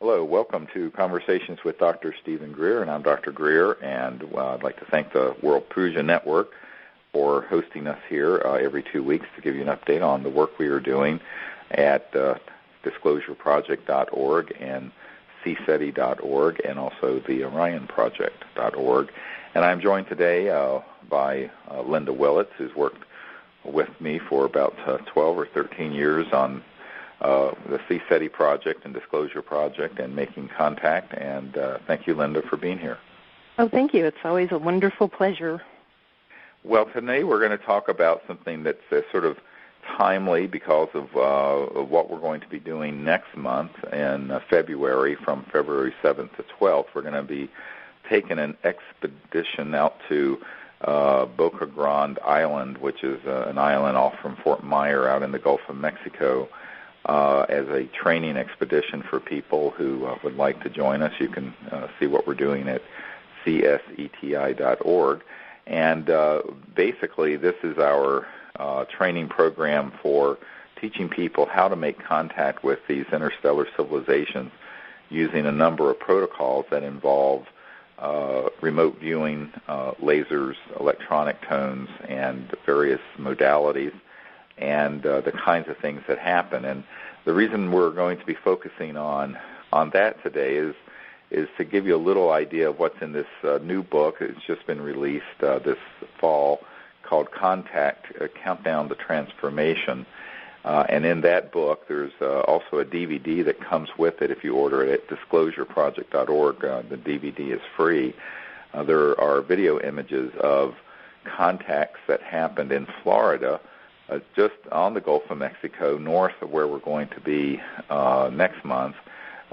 Hello, welcome to Conversations with Dr. Stephen Greer, and I'm Dr. Greer, and I'd like to thank the World Puja Network for hosting us here every 2 weeks to give you an update on the work we are doing at disclosureproject.org and CSETI.org and also the orionproject.org. And I'm joined today by Linda Willitts, who's worked with me for about 12 or 13 years on the CSETI project and Disclosure Project and making contact. And thank you, Linda, for being here. Oh, thank you. It's always a wonderful pleasure. Well, today we're going to talk about something that's sort of timely because of what we're going to be doing next month in February, from February 7th to 12th. We're going to be taking an expedition out to Boca Grande Island, which is an island off from Fort Myer out in the Gulf of Mexico, as a training expedition for people who would like to join us. You can see what we're doing at CSETI.org. And basically, this is our training program for teaching people how to make contact with these interstellar civilizations using a number of protocols that involve remote viewing, lasers, electronic tones, and various modalities, and the kinds of things that happen. And the reason we're going to be focusing on that today is to give you a little idea of what's in this new book. It's just been released this fall, called Contact, Countdown to Transformation. And in that book, there's also a DVD that comes with it if you order it at disclosureproject.org. The DVD is free. There are video images of contacts that happened in Florida, just on the Gulf of Mexico, north of where we're going to be next month,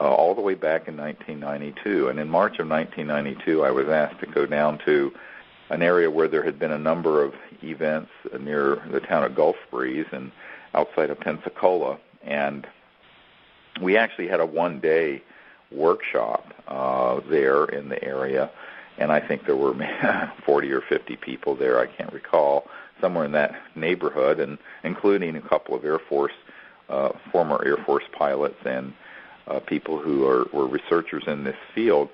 all the way back in 1992. And in March of 1992, I was asked to go down to an area where there had been a number of events near the town of Gulf Breeze and outside of Pensacola. And we actually had a one-day workshop there in the area, and I think there were 40 or 50 people there, I can't recall, somewhere in that neighborhood, and including a couple of former Air Force pilots and people who were researchers in this field.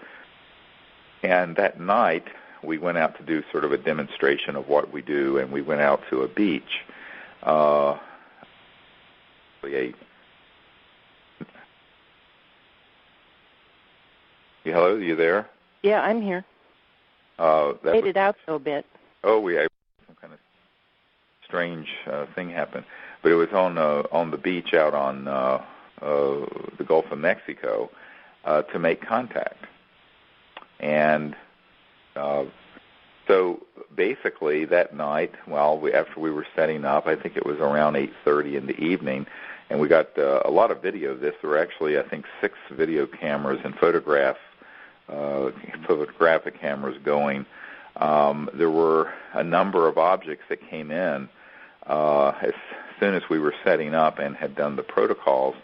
And that night, we went out to do sort of a demonstration of what we do, and we went out to a beach. Hello, are you there? Yeah, I'm here. Faded out a bit. Oh, yeah, some kind of strange thing happened. But it was on the beach out on the Gulf of Mexico to make contact. And so basically that night, after we were setting up, I think it was around 8:30 in the evening, and we got a lot of video of this. There were actually, I think, 6 video cameras and photographic cameras going. There were a number of objects that came in as soon as we were setting up and had done the protocols,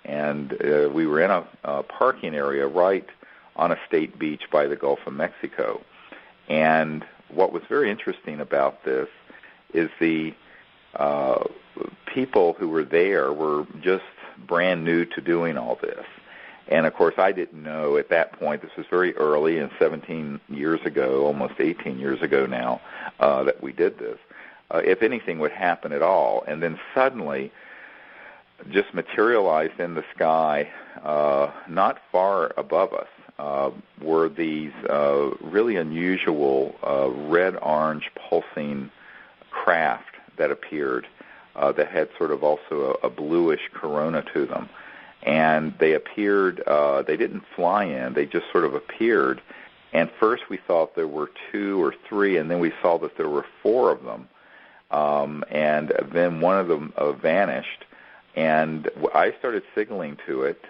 and we were in a parking area right on a state beach by the Gulf of Mexico. And what was very interesting about this is the people who were there were just brand new to doing all this. And, of course, I didn't know at that point, this was very early, and 17 years ago, almost 18 years ago now, that we did this, if anything would happen at all. And then suddenly, just materialized in the sky, not far above us, were these really unusual red-orange pulsing craft that appeared that had sort of also a bluish corona to them. And they appeared, they didn't fly in, they just sort of appeared. And first we thought there were 2 or 3, and then we saw that there were 4 of them. And then one of them vanished. And I started signaling to it.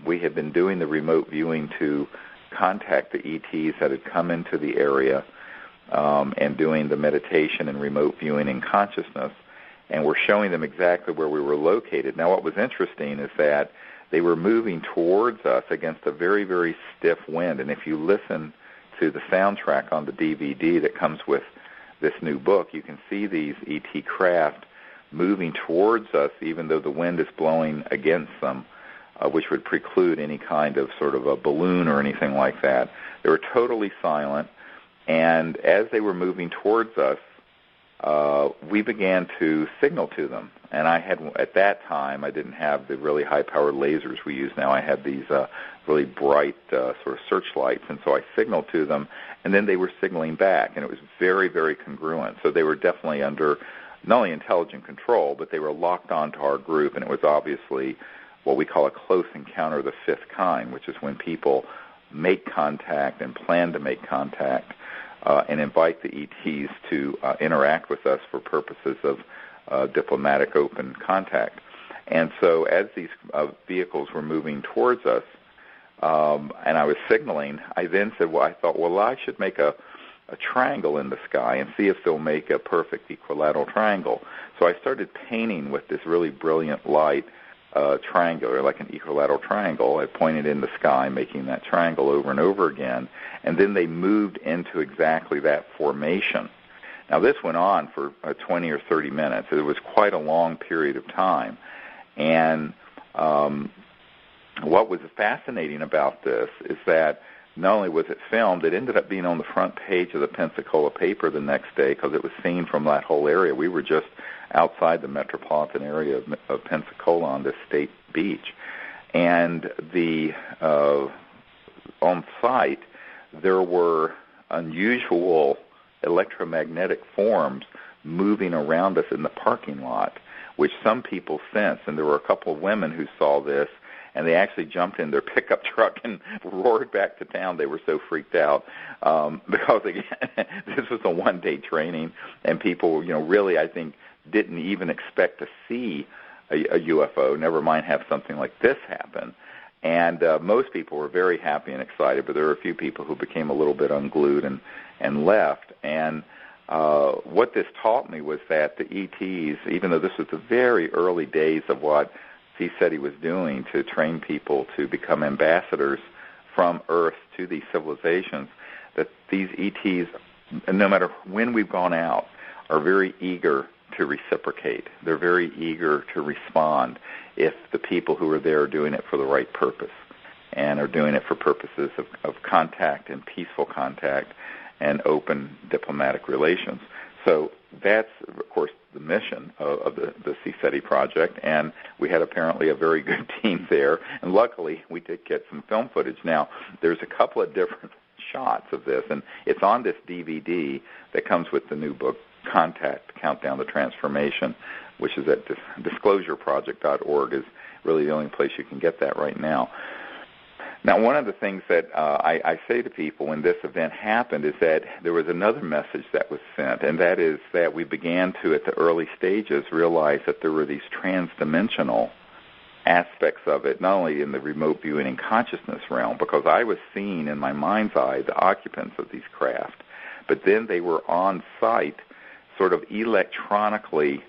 We had been doing the remote viewing to contact the ETs that had come into the area and doing the meditation and remote viewing in consciousness. And we're showing them exactly where we were located. Now, what was interesting is that they were moving towards us against a very, very stiff wind. And if you listen to the soundtrack on the DVD that comes with this new book, you can see these ET craft moving towards us, even though the wind is blowing against them which would preclude any kind of sort of a balloon or anything like that. They were totally silent, and as they were moving towards us, we began to signal to them. And at that time, I didn't have the really high-powered lasers we use now. I had these really bright sort of searchlights, and so I signaled to them, and then they were signaling back, and it was very, very congruent. So they were definitely under not only intelligent control, but they were locked onto our group, and it was obviously what we call a close encounter of the fifth kind, which is when people make contact and plan to make contact and invite the ETs to interact with us for purposes of diplomatic open contact. And so as these vehicles were moving towards us, and I was signaling, I then said, I should make a triangle in the sky and see if they'll make a perfect equilateral triangle. So I started painting with this really brilliant light triangular, like an equilateral triangle. I pointed in the sky, making that triangle over and over again, and then they moved into exactly that formation. Now, this went on for 20 or 30 minutes. It was quite a long period of time, and what was fascinating about this is that not only was it filmed, it ended up being on the front page of the Pensacola paper the next day because it was seen from that whole area. We were just outside the metropolitan area of Pensacola on this state beach. And on site, there were unusual electromagnetic forms moving around us in the parking lot, which some people sensed. And there were a couple of women who saw this, and they actually jumped in their pickup truck and roared back to town. They were so freaked out because, again, this was a one-day training, and people, really, I think, didn't even expect to see a UFO, never mind have something like this happen. And most people were very happy and excited, but there were a few people who became a little bit unglued and left. And what this taught me was that the ETs, even though this was the very early days of what CSETI was doing to train people to become ambassadors from Earth to these civilizations, that these ETs, no matter when we've gone out, are very eager to reciprocate. They're very eager to respond if the people who are there are doing it for the right purpose and are doing it for purposes of contact and peaceful contact and open diplomatic relations. So that's, of course, the mission of the CSETI project, and we had apparently a very good team there, and luckily we did get some film footage. Now, there's a couple of different shots of this, and it's on this DVD that comes with the new book, Contact, Countdown to Transformation, which is at disclosureproject.org, is really the only place you can get that right now. Now, one of the things that I say to people when this event happened is that there was another message that was sent, and that is that we began to, at the early stages, realize that there were these transdimensional aspects of it, not only in the remote viewing and consciousness realm, because I was seeing in my mind's eye the occupants of these craft, but then they were on site, sort of electronically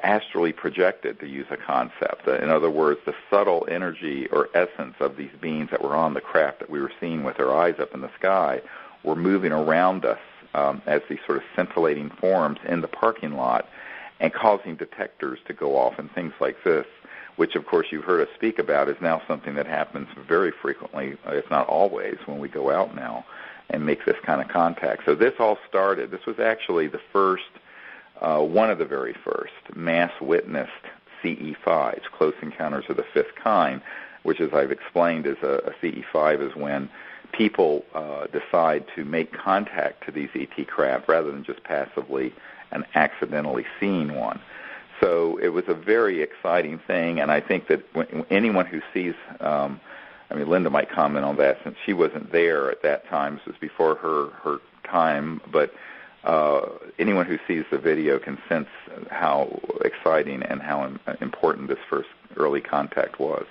astrally projected, to use a concept. In other words, the subtle energy or essence of these beings that were on the craft that we were seeing with our eyes up in the sky were moving around us as these sort of scintillating forms in the parking lot and causing detectors to go off and things like this, which, of course, you've heard us speak about, is now something that happens very frequently, if not always, when we go out now and make this kind of contact. So this all started. This was actually the first, one of the very first mass witnessed CE5s, Close Encounters of the Fifth Kind, which, as I've explained, is a CE5 is when people decide to make contact to these ET craft rather than just passively and accidentally seeing one. So it was a very exciting thing, and I think that anyone who sees, Linda might comment on that since she wasn't there at that time. This was before her time, but anyone who sees the video can sense how exciting and how important this first early contact was.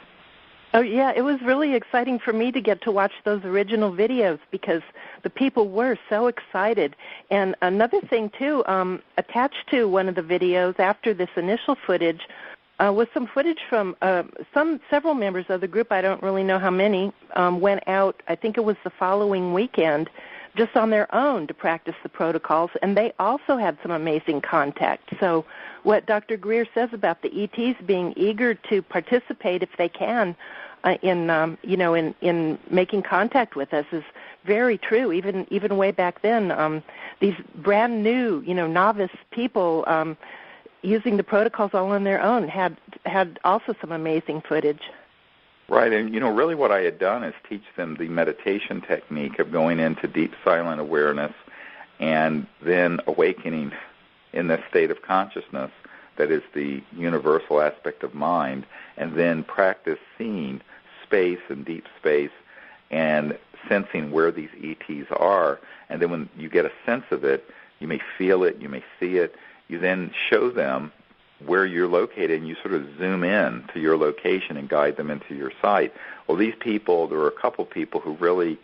Oh, yeah, it was really exciting for me to get to watch those original videos because the people were so excited. And another thing, too, attached to one of the videos after this initial footage was some footage from several members of the group, I don't really know how many, went out, I think it was the following weekend, just on their own to practice the protocols, and they also had some amazing contact. So what Dr. Greer says about the ETs being eager to participate if they can in making contact with us is very true. Even way back then, these brand new, novice people using the protocols all on their own had also some amazing footage. Right, and really what I had done is teach them the meditation technique of going into deep silent awareness and then awakening in this state of consciousness that is the universal aspect of mind, and then practice seeing space and deep space and sensing where these ETs are. And then when you get a sense of it, you may feel it, you may see it, you then show them where you're located, and you sort of zoom in to your location and guide them into your site. Well, these people, there were a couple people who really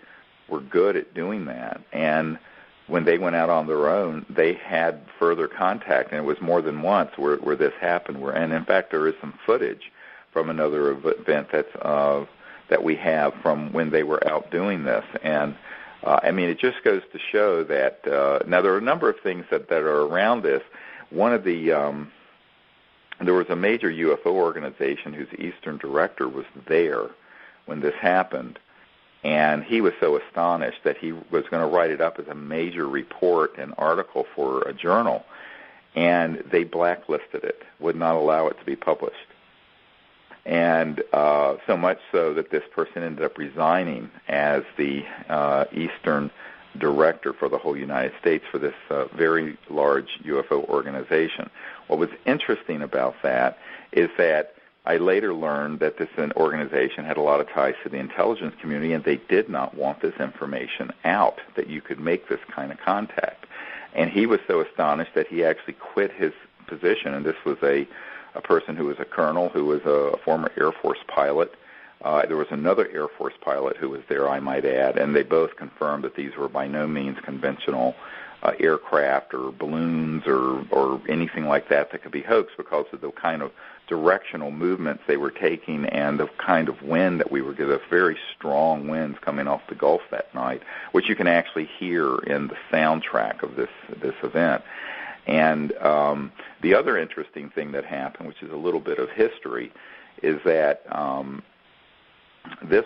were good at doing that, and when they went out on their own, they had further contact, and it was more than once where this happened. And in fact, there is some footage from another event that we have from when they were out doing this. And it just goes to show that now there are a number of things that are around this. One of the there was a major UFO organization whose Eastern director was there when this happened, and he was so astonished that he was going to write it up as a major report and article for a journal, and they blacklisted it, would not allow it to be published. And so much so that this person ended up resigning as the Eastern director for the whole United States for this very large UFO organization. What was interesting about that is that I later learned that this organization had a lot of ties to the intelligence community, and they did not want this information out, that you could make this kind of contact. And he was so astonished that he actually quit his position, and this was a person who was a colonel, who was a former Air Force pilot. There was another Air Force pilot who was there, I might add, and they both confirmed that these were by no means conventional aircraft or balloons or anything like that could be hoaxed, because of the kind of directional movements they were taking and the kind of wind that we were getting, very strong winds coming off the Gulf that night, which you can actually hear in the soundtrack of this event. And the other interesting thing that happened, which is a little bit of history, is that this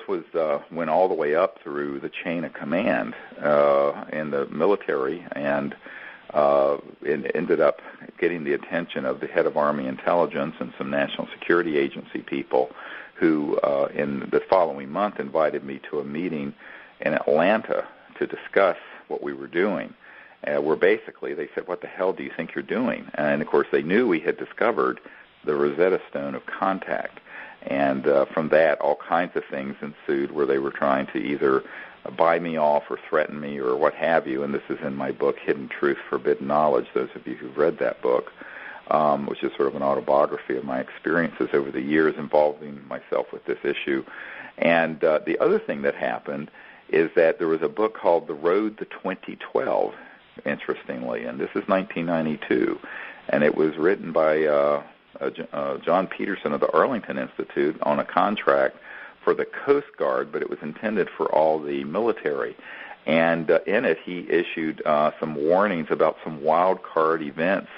went all the way up through the chain of command in the military, and it ended up getting the attention of the head of Army Intelligence and some National Security Agency people who, in the following month, invited me to a meeting in Atlanta to discuss what we were doing. Where basically they said, "What the hell do you think you're doing?" And, of course, they knew we had discovered the Rosetta Stone of contact. And from that, all kinds of things ensued where they were trying to either buy me off or threaten me or what have you. And this is in my book, Hidden Truth, Forbidden Knowledge, those of you who've read that book, which is sort of an autobiography of my experiences over the years involving myself with this issue. And the other thing that happened is that there was a book called The Road to 2012, interestingly, and this is 1992, and it was written by John Peterson of the Arlington Institute on a contract for the Coast Guard, but it was intended for all the military. And in it, he issued some warnings about some wild card events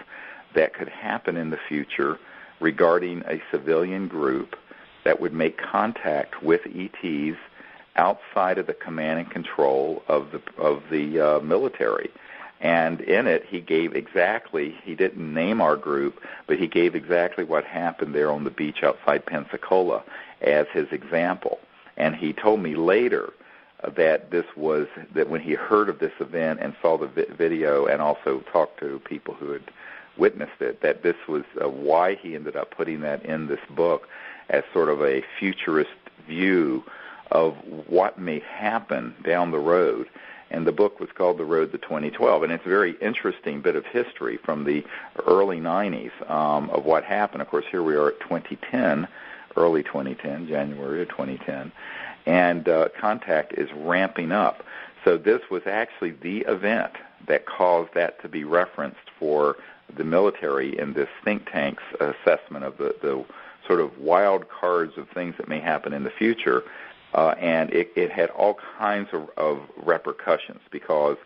that could happen in the future regarding a civilian group that would make contact with ETs outside of the command and control of the military. And in it, he gave exactly, he didn't name our group, but he gave exactly what happened there on the beach outside Pensacola as his example. And he told me later that that when he heard of this event and saw the video and also talked to people who had witnessed it, that this was why he ended up putting that in this book as sort of a futurist view of what may happen down the road. And the book was called The Road to 2012, and it's a very interesting bit of history from the early 90s of what happened. Of course, here we are at 2010, early 2010, January of 2010, and contact is ramping up. So this was actually the event that caused that to be referenced for the military in this think tank's assessment of the sort of wild cards of things that may happen in the future. and it had all kinds of repercussions because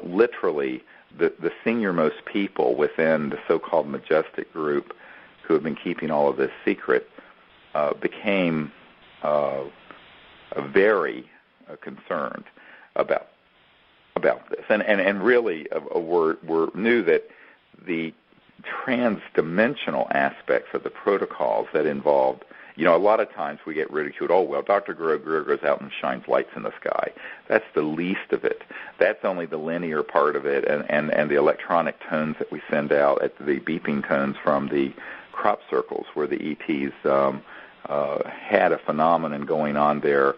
literally the senior-most people within the so-called Majestic group who have been keeping all of this secret became very concerned about this, and really knew that the trans-dimensional aspects of the protocols that involved, a lot of times we get ridiculed. Oh, well, Dr. Greer goes out and shines lights in the sky. That's the least of it. That's only the linear part of it, and the electronic tones that we send out, at the beeping tones from the crop circles where the ETs had a phenomenon going on there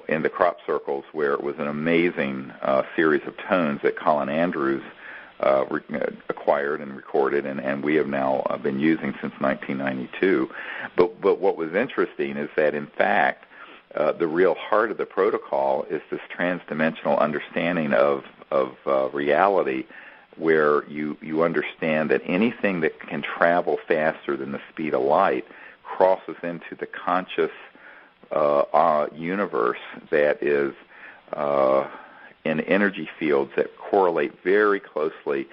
in the crop circles, where it was an amazing series of tones that Colin Andrews acquired and recorded, and we have now been using since 1992. But what was interesting is that, in fact, the real heart of the protocol is this transdimensional understanding of reality, where you understand that anything that can travel faster than the speed of light crosses into the conscious universe that is in energy fields that correlate very closely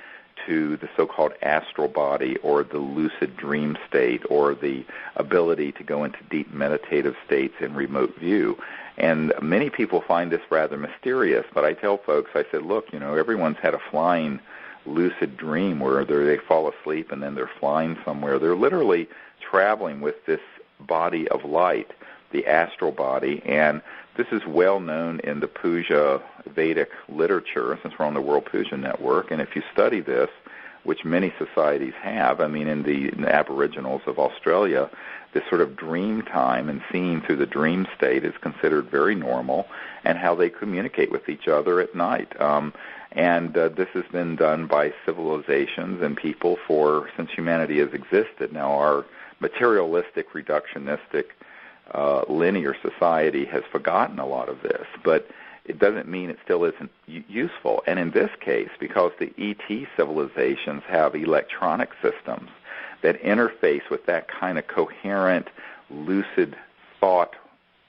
to the so-called astral body, or the lucid dream state, or the ability to go into deep meditative states in remote view. And many people find this rather mysterious, but I tell folks, I said, look, everyone's had a flying lucid dream where they fall asleep and then they're flying somewhere. They're literally traveling with this body of light, the astral body, and this is well known in the Puja Vedic literature, since we're on the World Puja Network. And if you study this, which many societies have, in the Aboriginals of Australia, this sort of dream time and seeing through the dream state is considered very normal, and how they communicate with each other at night. This has been done by civilizations and people since humanity has existed. Now, our materialistic, reductionistic, linear society has forgotten a lot of this, but it doesn't mean it still isn't useful. And in this case, because the ET civilizations have electronic systems that interface with that kind of coherent, lucid thought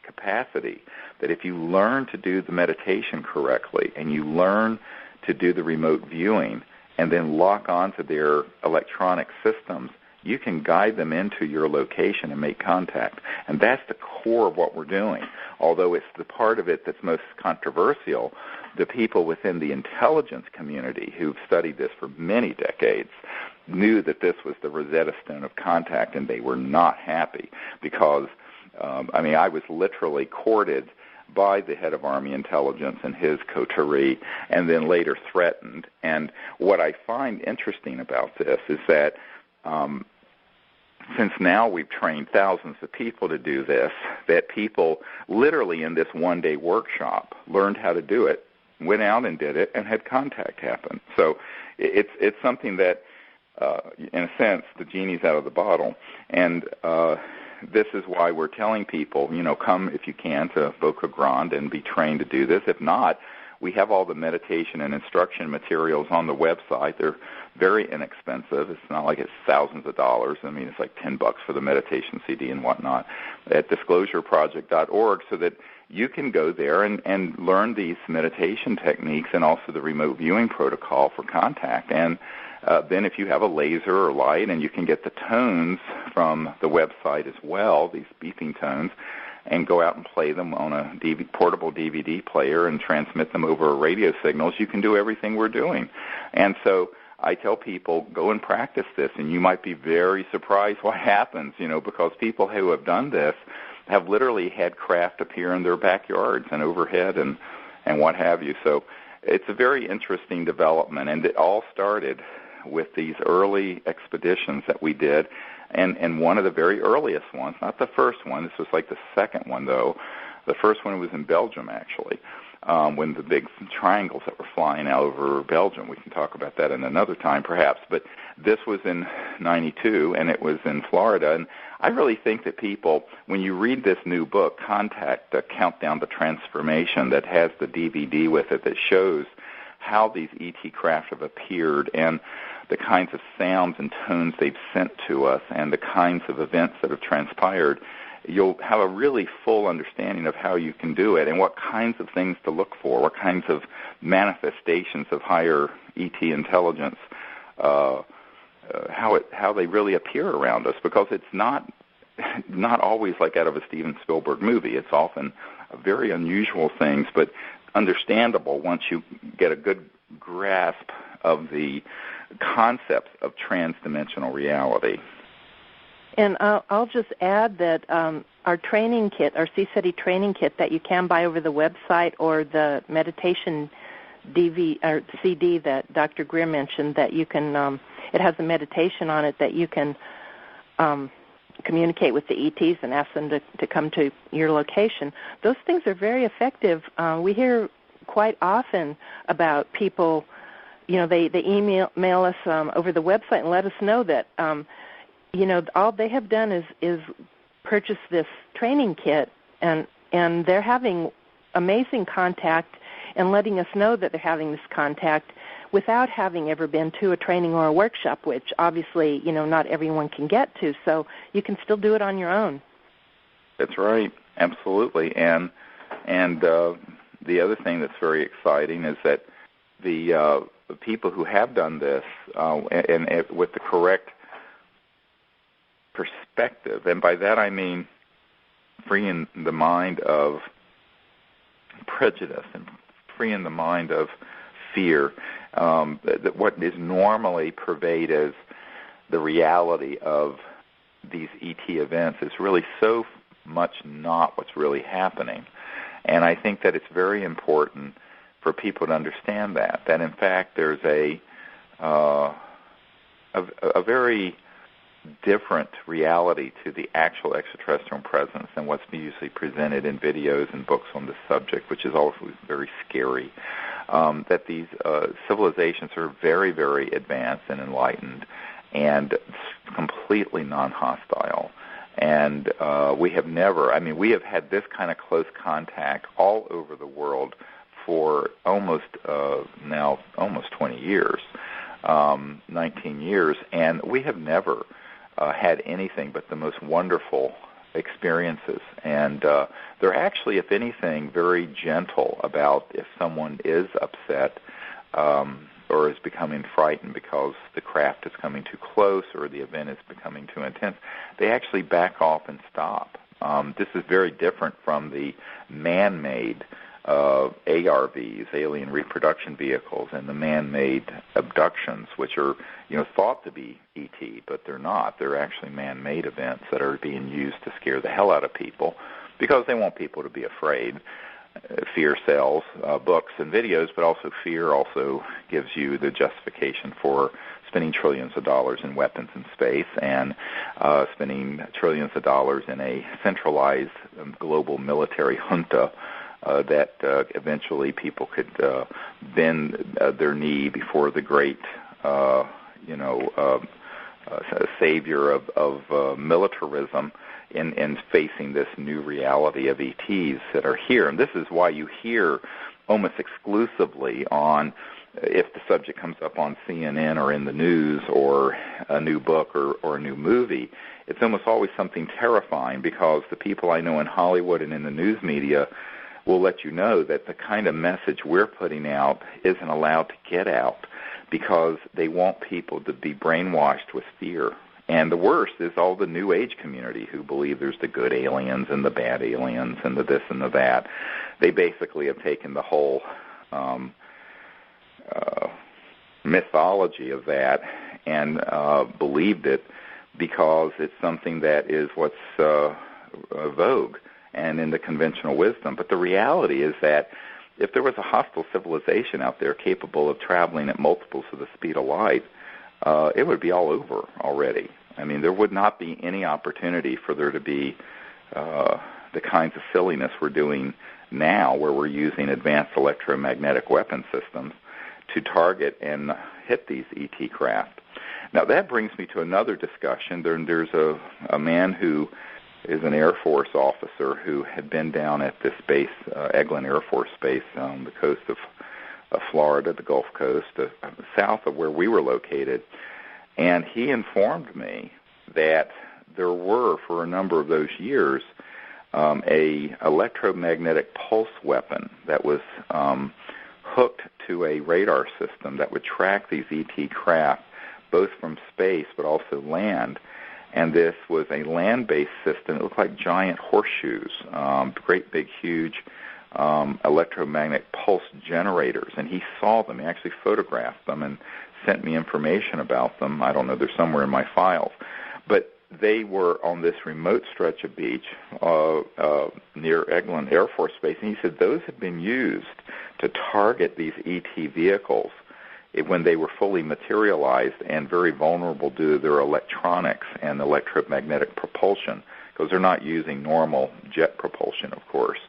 capacity, that if you learn to do the meditation correctly and you learn to do the remote viewing and then lock onto their electronic systems, you can guide them into your location and make contact. And that's the core of what we're doing. Although it's the part of it that's most controversial, the people within the intelligence community who've studied this for many decades knew that this was the Rosetta Stone of contact, and they were not happy because, I was literally courted by the head of Army intelligence and his coterie, and then later threatened. And what I find interesting about this is that since now we've trained thousands of people to do this, that people literally in this one-day workshop learned how to do it, went out and did it, and had contact happen. So it's something that, in a sense, the genie's out of the bottle. And this is why we're telling people, come if you can to Boca Grande and be trained to do this. If not, we have all the meditation and instruction materials on the website. They're very inexpensive. It's not like it's thousands of dollars. It's like $10 for the meditation CD and whatnot at disclosureproject.org, so that you can go there and learn these meditation techniques and also the remote viewing protocol for contact. And then if you have a laser or light, and you can get the tones from the website as well, these beeping tones, and go out and play them on a portable DVD player and transmit them over radio signals, you can do everything we're doing. And so I tell people, go and practice this, and you might be very surprised what happens, because people who have done this have literally had craft appear in their backyards and overhead and what have you. So it's a very interesting development, and it all started with these early expeditions that we did. And one of the very earliest ones, not the first one, this was like the second one, though. The first one was in Belgium, actually, when the big triangles that were flying out over Belgium. We can talk about that in another time, perhaps. But this was in 92, and it was in Florida. And I really think that people, when you read this new book, Contact, the Countdown to Transformation, that has the DVD with it that shows how these ET craft have appeared and the kinds of sounds and tones they've sent to us and the kinds of events that have transpired, you'll have a really full understanding of how you can do it and what kinds of things to look for, what kinds of manifestations of higher ET intelligence, how they really appear around us, because it's not always like out of a Steven Spielberg movie. It's often very unusual things, but understandable once you get a good grasp of the concepts of transdimensional reality. And I'll just add that our training kit, our CSETI training kit that you can buy over the website, or the meditation CD that Dr. Greer mentioned, that you can, it has a meditation on it that you can communicate with the ETs and ask them to come to your location. Those things are very effective. We hear quite often about people, they email us over the website and let us know that, all they have done is purchase this training kit, and they're having amazing contact and letting us know that they're having this contact without having ever been to a training or a workshop, which obviously, not everyone can get to. So you can still do it on your own. That's right, absolutely. And the other thing that's very exciting is that the people who have done this, and with the correct perspective, and by that I mean freeing the mind of prejudice and freeing the mind of fear, that what is normally pervaded as the reality of these ET events is really so much not what's really happening. And I think that it's very important for people to understand that in fact there's a very different reality to the actual extraterrestrial presence than what's usually presented in videos and books on this subject, which is always very scary. That these civilizations are very, very advanced and enlightened and completely non-hostile. And we have had this kind of close contact all over the world for almost 20 years, 19 years, and we have never had anything but the most wonderful experiences. And they're actually, if anything, very gentle about if someone is upset or is becoming frightened because the craft is coming too close or the event is becoming too intense. They actually back off and stop. This is very different from the man-made ARVs, alien reproduction vehicles, and the man-made abductions, which are thought to be ET, but they're not. They're actually man-made events that are being used to scare the hell out of people because they want people to be afraid. Fear sells books and videos, but also fear also gives you the justification for spending trillions of dollars in weapons in space and spending trillions of dollars in a centralized global military junta that eventually people could bend their knee before the great, savior of militarism in facing this new reality of ETs that are here. And this is why you hear almost exclusively on, if the subject comes up on CNN or in the news or a new book or a new movie, it's almost always something terrifying, because the people I know in Hollywood and in the news media will let you know that the kind of message we're putting out isn't allowed to get out because they want people to be brainwashed with fear. And the worst is all the New Age community who believe there's the good aliens and the bad aliens and the this and the that. They basically have taken the whole mythology of that and believed it because it's something that is what's vogue and in the conventional wisdom. But the reality is that if there was a hostile civilization out there capable of traveling at multiples of the speed of light, it would be all over already. I mean, there would not be any opportunity for there to be the kinds of silliness we're doing now, where we're using advanced electromagnetic weapon systems to target and hit these ET craft. Now, that brings me to another discussion. There's a man who is an Air Force officer who had been down at this base, Eglin Air Force Base on the coast of Florida, the Gulf Coast, south of where we were located. And he informed me that there were, for a number of those years, a electromagnetic pulse weapon that was hooked to a radar system that would track these ET craft, both from space but also land. And this was a land-based system. It looked like giant horseshoes, great big huge electromagnetic pulse generators. And he saw them. He actually photographed them and sent me information about them. I don't know, they're somewhere in my files. But they were on this remote stretch of beach near Eglin Air Force Base, and he said those had been used to target these ET vehicles when they were fully materialized and very vulnerable due to their electronics and electromagnetic propulsion, because they're not using normal jet propulsion, of course.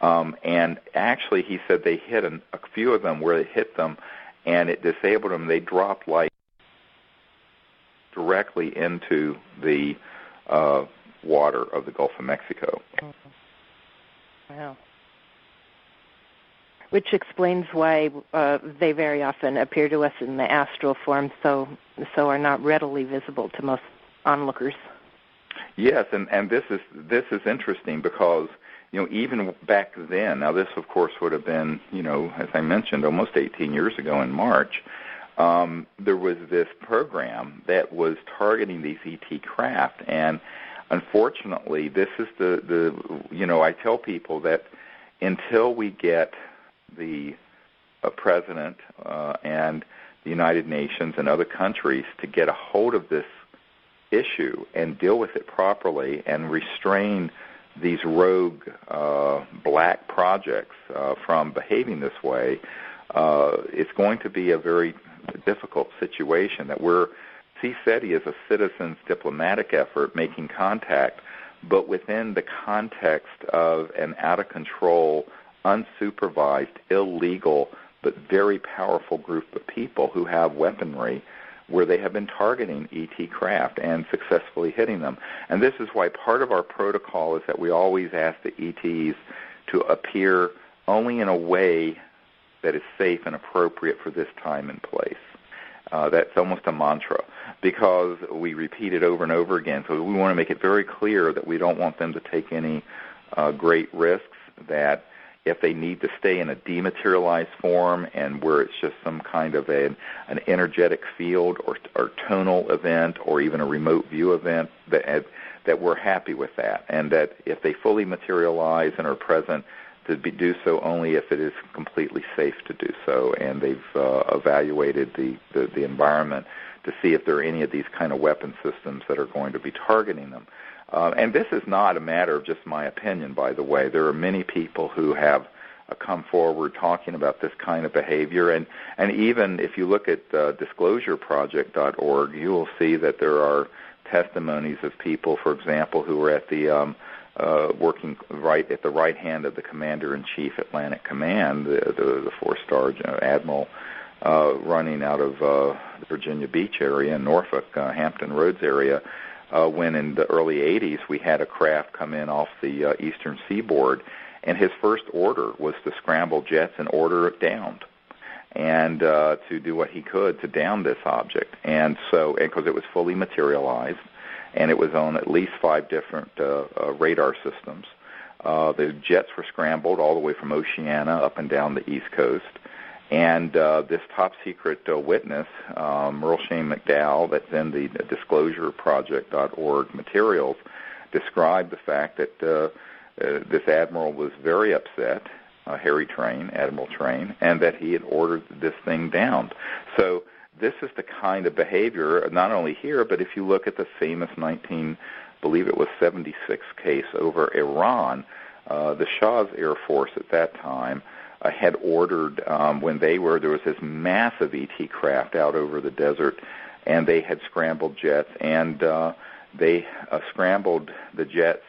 And actually, he said they hit a few of them where they hit them, and it disabled them. They dropped like directly into the water of the Gulf of Mexico. Wow. Which explains why they very often appear to us in the astral form, so are not readily visible to most onlookers. Yes, and this is interesting because, you know, even back then, now this of course would have been, you know, as I mentioned, almost 18 years ago in March, there was this program that was targeting these ET craft, and unfortunately, this is the you know, I tell people that until we get the president and the United Nations and other countries to get a hold of this issue and deal with it properly and restrain these rogue black projects from behaving this way, it's going to be a very difficult situation. That CSETI is a citizens diplomatic effort making contact, but within the context of an out-of-control, unsupervised, illegal, but very powerful group of people who have weaponry where they have been targeting ET craft and successfully hitting them. And this is why part of our protocol is that we always ask the ETs to appear only in a way that is safe and appropriate for this time and place. That's almost a mantra because we repeat it over and over again. So we want to make it very clear that we don't want them to take any great risks, that if they need to stay in a dematerialized form and where it's just some kind of an energetic field or tonal event or even a remote view event, that we're happy with that, and that if they fully materialize and are present, to do so only if it is completely safe to do so, and they've evaluated the environment to see if there are any of these kind of weapon systems that are going to be targeting them. And this is not a matter of just my opinion, by the way. There are many people who have come forward talking about this kind of behavior, and even if you look at disclosureproject.org, you will see that there are testimonies of people, for example, who were at the working right at the right hand of the Commander-in-Chief Atlantic Command, the four-star admiral, running out of the Virginia Beach area, Norfolk, Hampton Roads area, when in the early 80s we had a craft come in off the eastern seaboard, and his first order was to scramble jets and order it downed, and to do what he could to down this object. And so, because it was fully materialized, and it was on at least 5 different radar systems. The jets were scrambled all the way from Oceania up and down the East Coast. And this top-secret witness, Merle Shane McDowell, that's in the disclosureproject.org materials, described the fact that this admiral was very upset, Harry Train, Admiral Train, and that he had ordered this thing down. So this is the kind of behavior, not only here, but if you look at the famous 76 case over Iran, the Shah's Air Force at that time had ordered, when there was this massive ET craft out over the desert, and they had scrambled jets, and they scrambled the jets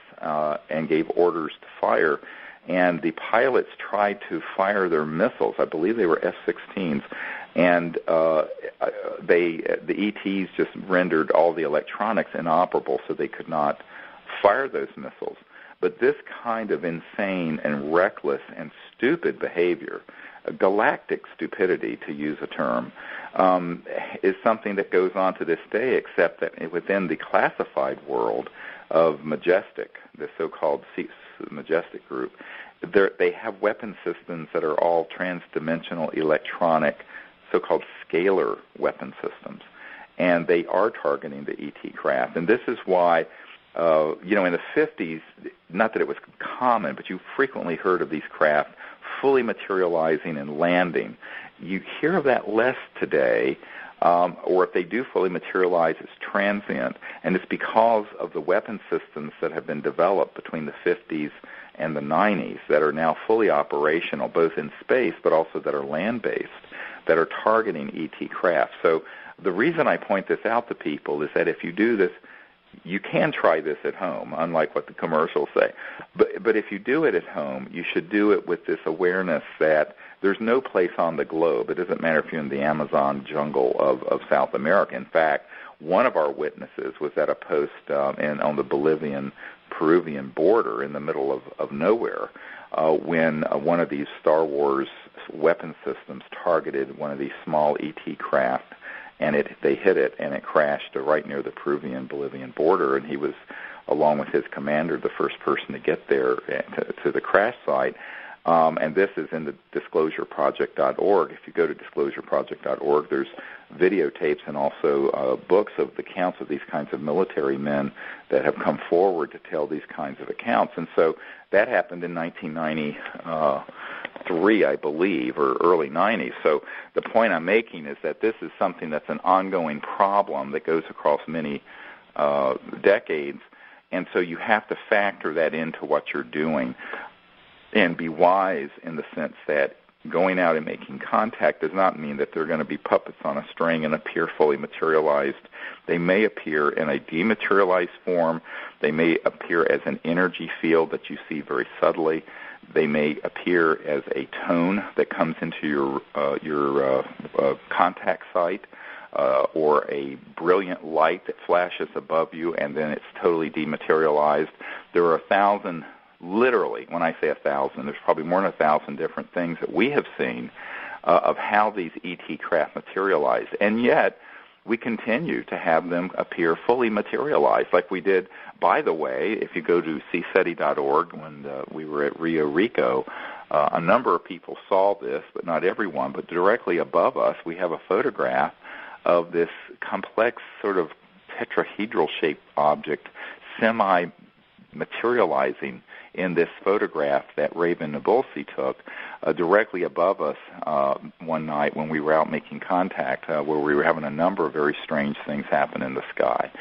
and gave orders to fire, and the pilots tried to fire their missiles. I believe they were F-16s, and the ETs just rendered all the electronics inoperable, so they could not fire those missiles. But this kind of insane and reckless and stupid behavior galactic stupidity, to use a term, is something that goes on to this day, except that within the classified world of Majestic, the so-called Majestic group, they have weapon systems that are all trans-dimensional electronic, so-called scalar weapon systems. And they are targeting the ET craft. And this is why, in the 50s, not that it was common, but you frequently heard of these craft fully materializing and landing. You hear of that less today, or if they do fully materialize, it's transient. And it's because of the weapon systems that have been developed between the 50s and the 90s that are now fully operational, both in space but also that are land-based, that are targeting ET craft. So the reason I point this out to people is that if you do this, you can try this at home, unlike what the commercials say. But if you do it at home, you should do it with this awareness that there's no place on the globe. It doesn't matter if you're in the Amazon jungle of South America. In fact, one of our witnesses was at a post on the Bolivian-Peruvian border in the middle of nowhere when one of these Star Wars weapon systems targeted one of these small ET craft, and they hit it, and it crashed right near the Peruvian-Bolivian border, and he was, along with his commander, the first person to get there to the crash site. And this is in the disclosureproject.org. If you go to disclosureproject.org, there's videotapes and also books of the accounts of these kinds of military men that have come forward to tell these kinds of accounts. And so that happened in 1993, I believe, or early 90s. So the point I'm making is that this is something that's an ongoing problem that goes across many decades, and so you have to factor that into what you're doing and be wise in the sense that going out and making contact does not mean that they're going to be puppets on a string and appear fully materialized. They may appear in a dematerialized form. They may appear as an energy field that you see very subtly. They may appear as a tone that comes into your contact site, or a brilliant light that flashes above you, and then it's totally dematerialized. There are 1,000. Literally, when I say 1,000, there's probably more than 1,000 different things that we have seen of how these ET craft materialize. And yet, we continue to have them appear fully materialized, like we did, by the way, if you go to CSETI.org, when we were at Rio Rico, a number of people saw this, but not everyone. But directly above us, we have a photograph of this complex sort of tetrahedral-shaped object semi-materializing in this photograph that Raven Nabulsi took directly above us one night when we were out making contact, where we were having a number of very strange things happen in the sky.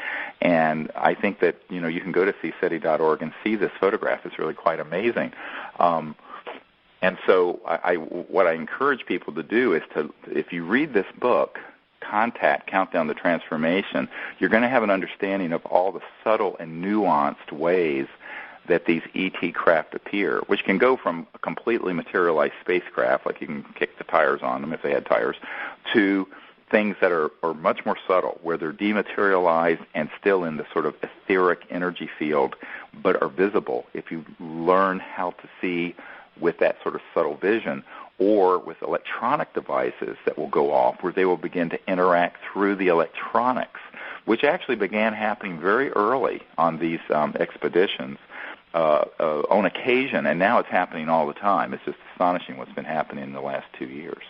And I think that, you can go to CSETI.org and see this photograph. It's really quite amazing. And so what I encourage people to do is if you read this book, Contact, Countdown to Transformation, you're going to have an understanding of all the subtle and nuanced ways that these ET craft appear, which can go from a completely materialized spacecraft, like you can kick the tires on them if they had tires, to things that are much more subtle, where they're dematerialized and still in the sort of etheric energy field, but are visible if you learn how to see with that sort of subtle vision, or with electronic devices that will go off, where they will begin to interact through the electronics, which actually began happening very early on these expeditions on occasion, and now it's happening all the time. It's just astonishing what's been happening in the last 2 years.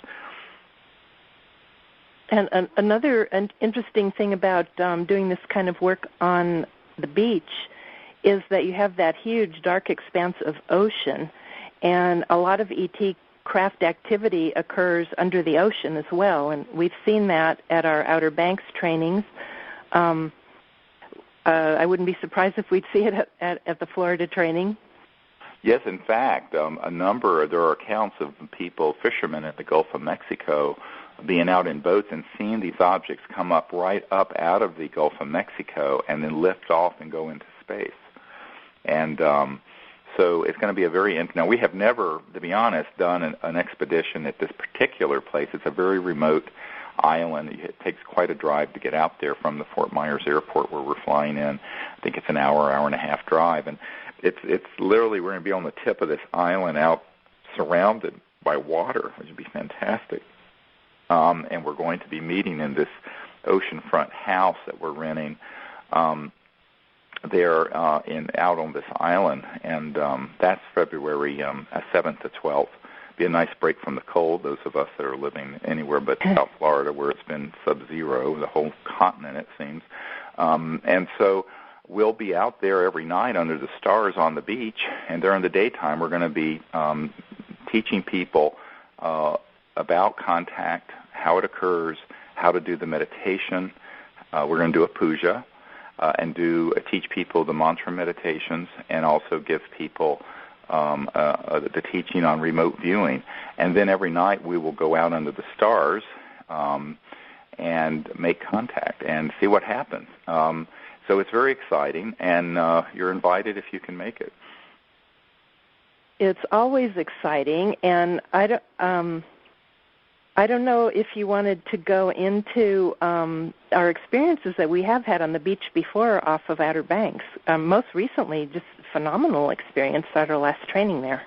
And another interesting thing about doing this kind of work on the beach is that you have that huge dark expanse of ocean, and a lot of ET craft activity occurs under the ocean as well, and we've seen that at our Outer Banks trainings. I wouldn't be surprised if we'd see it at the Florida training. Yes, in fact, there are accounts of people, fishermen at the Gulf of Mexico, being out in boats and seeing these objects come up right up out of the Gulf of Mexico and then lift off and go into space. And so it's going to be a very now, we have never, to be honest, done an expedition at this particular place. It's a very remote island. It takes quite a drive to get out there from the Fort Myers airport where we're flying in. I think it's an hour and a half drive. And it's literally, we're going to be on the tip of this island out surrounded by water, which would be fantastic. And we're going to be meeting in this oceanfront house that we're renting there out on this island, and that's February 7th to 12th. Be a nice break from the cold, those of us that are living anywhere but South Florida, where it's been sub-zero, the whole continent, it seems. And so we'll be out there every night under the stars on the beach, and during the daytime we're going to be teaching people about contact, how it occurs, how to do the meditation. We're going to do a puja and teach people the mantra meditations, and also give people the teaching on remote viewing. And then every night we will go out under the stars and make contact and see what happens. So it's very exciting, and you're invited if you can make it. It's always exciting, and I don't know if you wanted to go into our experiences that we have had on the beach before off of Outer Banks. Most recently, just phenomenal experience at our last training there.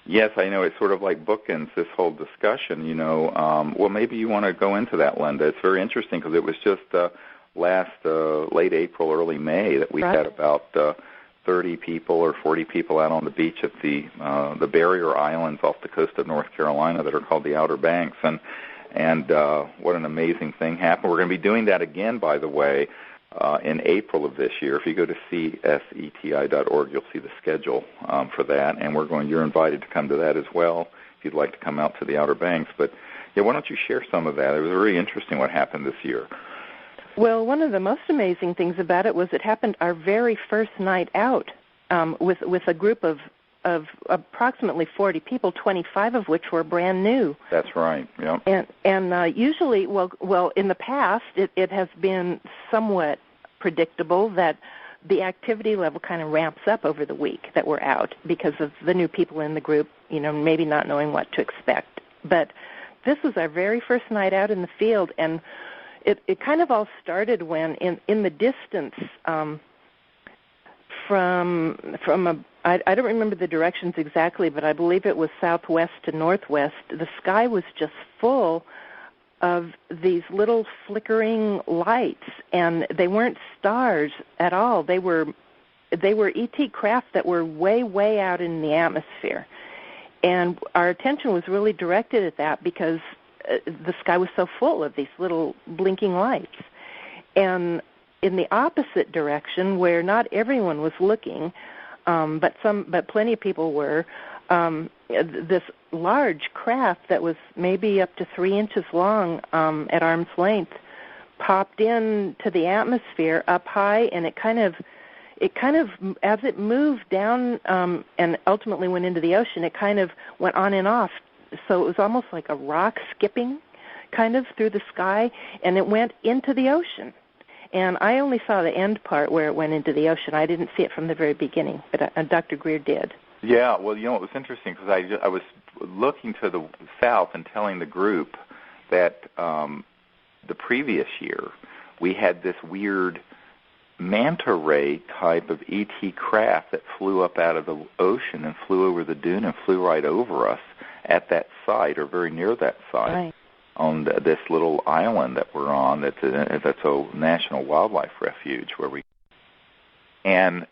Yes, I know. It's sort of like bookends this whole discussion, Well, maybe you want to go into that, Linda. It's very interesting because it was just last late April, early May that we had about 30 people or 40 people out on the beach at the barrier islands off the coast of North Carolina that are called the Outer Banks, and what an amazing thing happened. We're going to be doing that again, by the way, in April of this year. If you go to CSETI.org, you'll see the schedule for that, and you're invited to come to that as well if you'd like to come out to the Outer Banks. But yeah, why don't you share some of that? It was really interesting what happened this year. Well, one of the most amazing things about it was it happened our very first night out with a group of approximately 40 people, 25 of which were brand new. That's right, yeah. And usually, well, in the past, it has been somewhat predictable that the activity level kind of ramps up over the week that we're out because of the new people in the group, maybe not knowing what to expect. But this was our very first night out in the field, and it kind of all started when in the distance from I don't remember the directions exactly, but I believe it was southwest to northwest. The sky was just full of these little flickering lights, and they weren't stars at all. They were ET craft that were way, way out in the atmosphere. And our attention was really directed at that because the sky was so full of these little blinking lights. And in the opposite direction, where not everyone was looking, but plenty of people were, this large craft that was maybe up to 3 inches long at arm's length popped into the atmosphere up high, and it kind of as it moved down and ultimately went into the ocean, it kind of went on and off. So it was almost like a rock skipping kind of through the sky, and it went into the ocean. And I only saw the end part where it went into the ocean. I didn't see it from the very beginning, but Dr. Greer did. Yeah, well, it was interesting because I was looking to the south and telling the group that the previous year we had this weird manta ray type of ET craft that flew up out of the ocean and flew over the dune and flew right over us at that site or very near that site. Right. On this little island that we're on, that's a national wildlife refuge and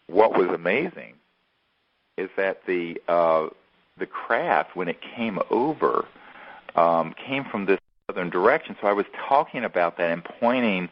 what was amazing is that the craft, when it came over, came from this southern direction. So I was talking about that and pointing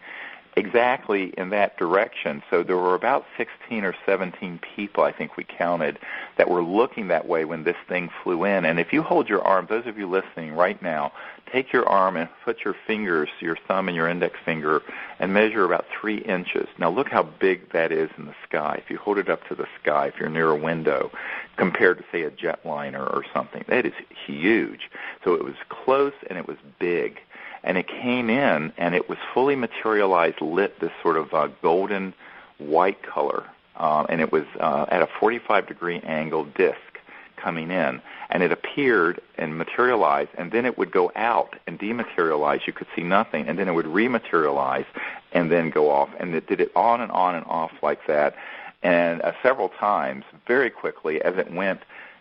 exactly in that direction. So there were about 16 or 17 people, I think we counted, that were looking that way when this thing flew in. And if you hold your arm, those of you listening right now, take your arm and put your fingers, your thumb and your index finger, and measure about 3 inches. Now look how big that is in the sky. If you hold it up to the sky, if you're near a window, compared to, say, a jetliner or something, that is huge. So it was close and it was big. And it came in, and it was fully materialized, lit this sort of golden white color, and it was at a 45-degree angle disc coming in, and it appeared and materialized, and then it would go out and dematerialize. You could see nothing, and then it would rematerialize and then go off, and it did it on and off like that, and several times, very quickly, as it went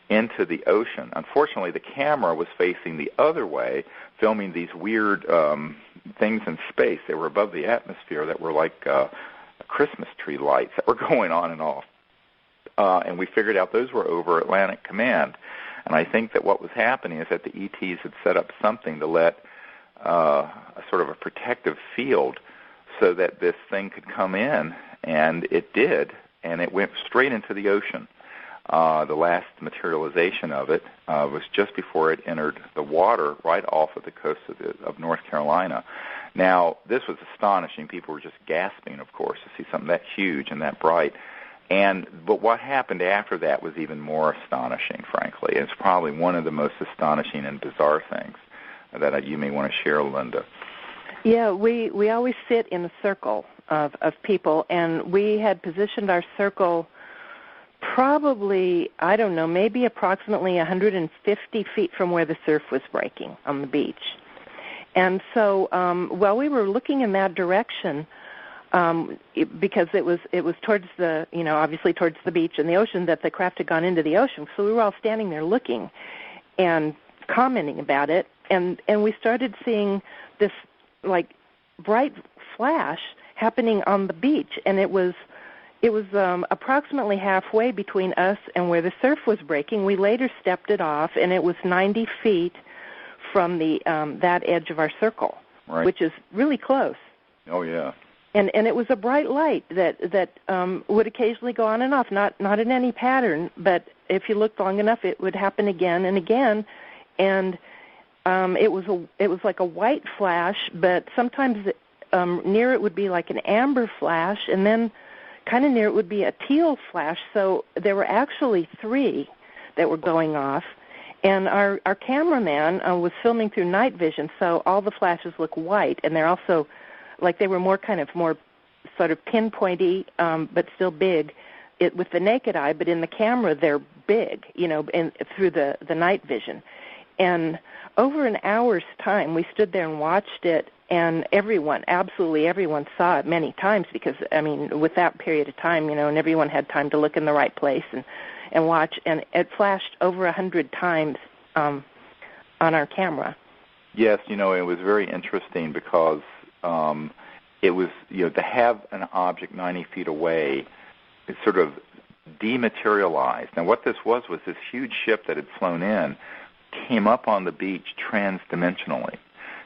into the ocean. Unfortunately, the camera was facing the other way, filming these weird things in space. They were above the atmosphere that were like Christmas tree lights that were going on and off. And we figured out those were over Atlantic Command. And I think that what was happening is that the ETs had set up something to let a sort of a protective field so that this thing could come in, and it did, and it went straight into the ocean. The last materialization of it was just before it entered the water right off of the coast of North Carolina. Now, this was astonishing. People were just gasping, of course, to see something that huge and that bright. But what happened after that was even more astonishing, frankly. It's probably one of the most astonishing and bizarre things that you may want to share, Linda. Yeah, we always sit in a circle of people, and we had positioned our circle probably, I don't know, maybe approximately 150 feet from where the surf was breaking on the beach. And so while we were looking in that direction, because it was towards the, obviously towards the beach and the ocean that the craft had gone into the ocean, so we were all standing there looking and commenting about it, and we started seeing this like bright flash happening on the beach, and it was approximately halfway between us and where the surf was breaking. We later stepped it off, and it was 90 feet from the that edge of our circle, right, which is really close. Oh yeah. And it was a bright light that would occasionally go on and off, not in any pattern, but if you looked long enough, it would happen again and again. And it was like a white flash, but sometimes near it would be like an amber flash, and then kind of near it would be a teal flash. So there were actually three that were going off. And our cameraman was filming through night vision, so all the flashes look white, and they're also like they were more sort of pinpointy, but still big with the naked eye, but in the camera they're big, through the night vision. And over an hour's time, we stood there and watched it, and absolutely everyone saw it many times because, with that period of time, and everyone had time to look in the right place and watch, and it flashed over 100 times on our camera. Yes, it was very interesting because it was, to have an object 90 feet away, it sort of dematerialized. Now, what this was this huge ship that had flown in came up on the beach transdimensionally.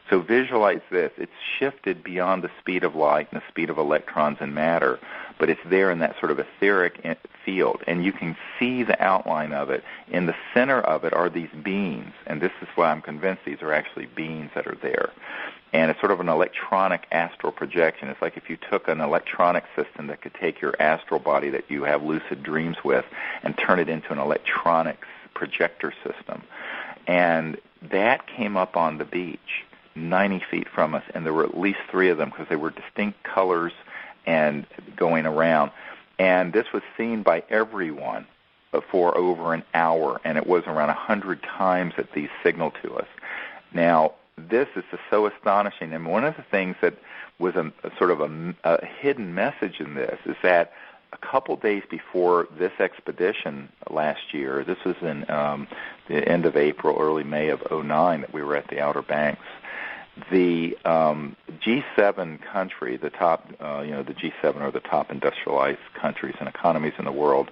So visualize this. It's shifted beyond the speed of light and the speed of electrons and matter, but it's there in that sort of etheric field, and you can see the outline of it. In the center of it are these beings, and this is why I'm convinced these are actually beings that are there. And it's sort of an electronic astral projection. It's like if you took an electronic system that could take your astral body that you have lucid dreams with and turn it into an electronics projector system. And that came up on the beach 90 feet from us, and there were at least three of them because they were distinct colors and going around. And this was seen by everyone for over an hour, and it was around 100 times that these signaled to us. Now, this is so astonishing, and one of the things that was a sort of a hidden message in this is that a couple days before this expedition last year, this was in the end of April, early May of 2009 that we were at the Outer Banks, the G7 country, the top, the G7 are the top industrialized countries and economies in the world.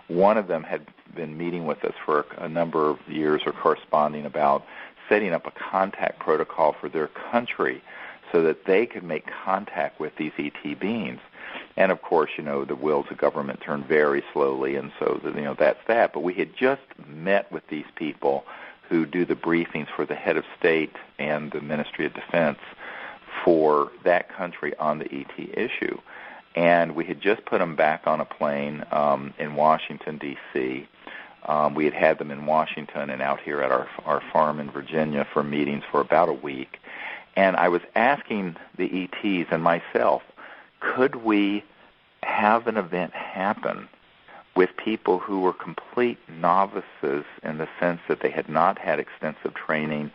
One of them had been meeting with us for a number of years or corresponding about setting up a contact protocol for their country so that they could make contact with these ET beings. And, of course, the wheels of government turn very slowly, and so, that's that. But we had just met with these people who do the briefings for the head of state and the Ministry of Defense for that country on the ET issue. And we had just put them back on a plane in Washington, D.C. We had them in Washington and out here at our farm in Virginia for meetings for about a week. And I was asking the ETs and myself, could we have an event happen with people who were complete novices in the sense that they had not had extensive training